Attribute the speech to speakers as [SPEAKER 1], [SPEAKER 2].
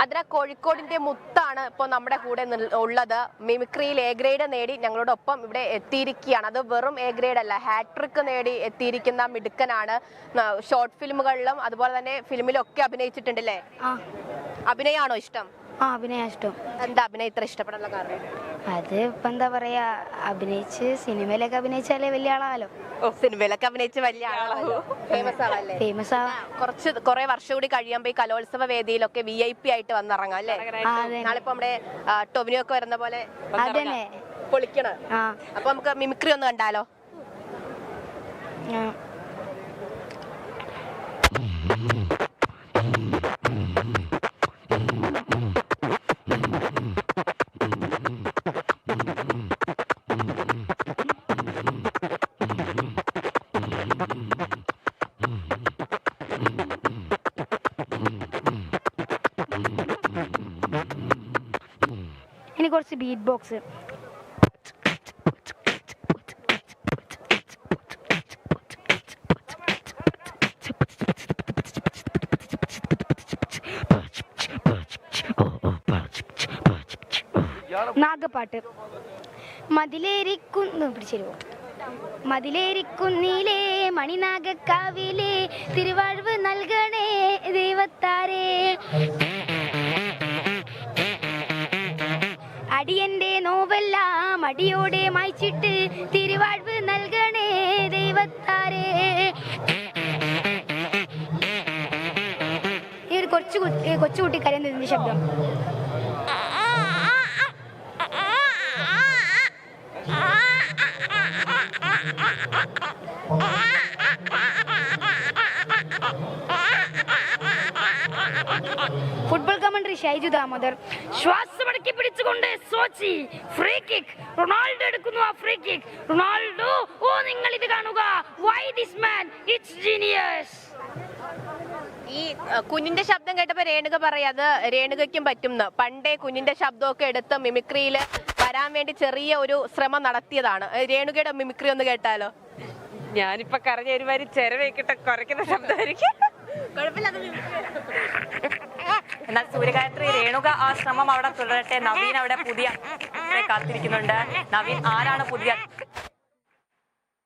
[SPEAKER 1] അതിര കോഴിക്കോടിന്റെ മുത്താണ് ഇപ്പോൾ നമ്മുടെ കൂടെ ഉള്ളത്. മിമിക്രിയിൽ എ ഗ്രേഡ് നേടി ഞങ്ങളോടൊപ്പം ഇവിടെ എത്തിയിരിക്കുകയാണ്. അത് വെറും എ ഗ്രേഡ് അല്ല, ഹാട്രിക് നേടി എത്തിയിരിക്കുന്ന മിടുക്കനാണ്. ഷോർട്ട് ഫിലിമുകളിലും അതുപോലെ തന്നെ ഫിലിമിലും ഒക്കെ അഭിനയിച്ചിട്ടുണ്ടല്ലേ? അഭിനയാണോ ഇഷ്ടം?
[SPEAKER 2] അഭിനയ ഇഷ്ടം.
[SPEAKER 1] എന്താ അഭിനയം ഇത്ര ഇഷ്ടപ്പെടാനുള്ള കാരണം?
[SPEAKER 2] അത് ഇപ്പൊ എന്താ പറയാ, അഭിനയിച്ച് സിനിമയിലൊക്കെ അഭിനയിച്ചാലേ വലിയ ആളാലോ.
[SPEAKER 1] സിനിമയിലൊക്കെ അഭിനയിച്ച് വലിയ ആളാണല്ലോ, ഫേമസ് ആവല്ലേ?
[SPEAKER 2] ഫേമസ് ആവാ.
[SPEAKER 1] കുറെ വർഷം കൂടി കഴിയുമ്പോ ഈ കലോത്സവ വേദിയിലൊക്കെ VIP ആയിട്ട് വന്നിറങ്ങാം അല്ലേ? നാളിപ്പോ നമ്മുടെ ടൊവിനോ ഒക്കെ വരുന്ന പോലെ
[SPEAKER 2] അതന്നെ
[SPEAKER 1] പൊളിക്കണം. അപ്പൊ നമുക്ക് മിമിക്രി ഒന്ന് കണ്ടാലോ?
[SPEAKER 2] ഇനി കുറച്ച് ബീറ്റ് ബോക്സ്. നാഗപ്പാട്ട്. മതിലേരിക്കുന്നിലേ മണിനാഗക്കാവിലേ തിരുവാഴ്വ് നൽകണേ ദൈവത്താരേ. അടിയന്റെ നോവെല്ലാം അടിയോടെ മായ്ച്ചിട്ട് തിരുവാഴ്വ് നൽകണേ ദൈവത്താരേ. ഈ ഒരു കൊച്ചുകുട്ടി കരയുന്നതിന്റെ ശബ്ദം. Football commentary Shaiju Damodar. ശ്വാസമടക്കി പിടിച്ചുകൊണ്ട് സോച്ചി ഫ്രീ കിക്ക്. റൊണാൾഡോ എടുക്കുന്നു ആ ഫ്രീ കിക്ക്. റൊണാൾഡോ, ഓ നിങ്ങൾ ഇത് കാണുക, why this man, it's genius.
[SPEAKER 1] ഈ കുഞ്ഞിന്റെ ശബ്ദം കേട്ടപ്പോ രേണുക പറയാത് രേണുകയ്ക്കും പറ്റും. പണ്ടേ കുഞ്ഞിന്റെ ശബ്ദമൊക്കെ എടുത്ത് മിമിക്രിയിൽ വരാൻ വേണ്ടി ചെറിയ ഒരു ശ്രമം നടത്തിയതാണ്. രേണുകയുടെ മിമിക്രി ഒന്ന് കേട്ടാലോ?
[SPEAKER 3] ഞാനിപ്പൊ കരഞ്ഞ ഒരുമാതിരി ചെരവേക്കിട്ട് കുറയ്ക്കുന്ന ശബ്ദമായിരിക്കും. എന്നാൽ സൂര്യഗായത്രി, രേണുക ആ ശ്രമം അവിടെ തുടരട്ടെ. നവീൻ അവിടെ പുതിയ കാത്തിരിക്കുന്നുണ്ട്. നവീൻ, ആരാണ് പുതിയ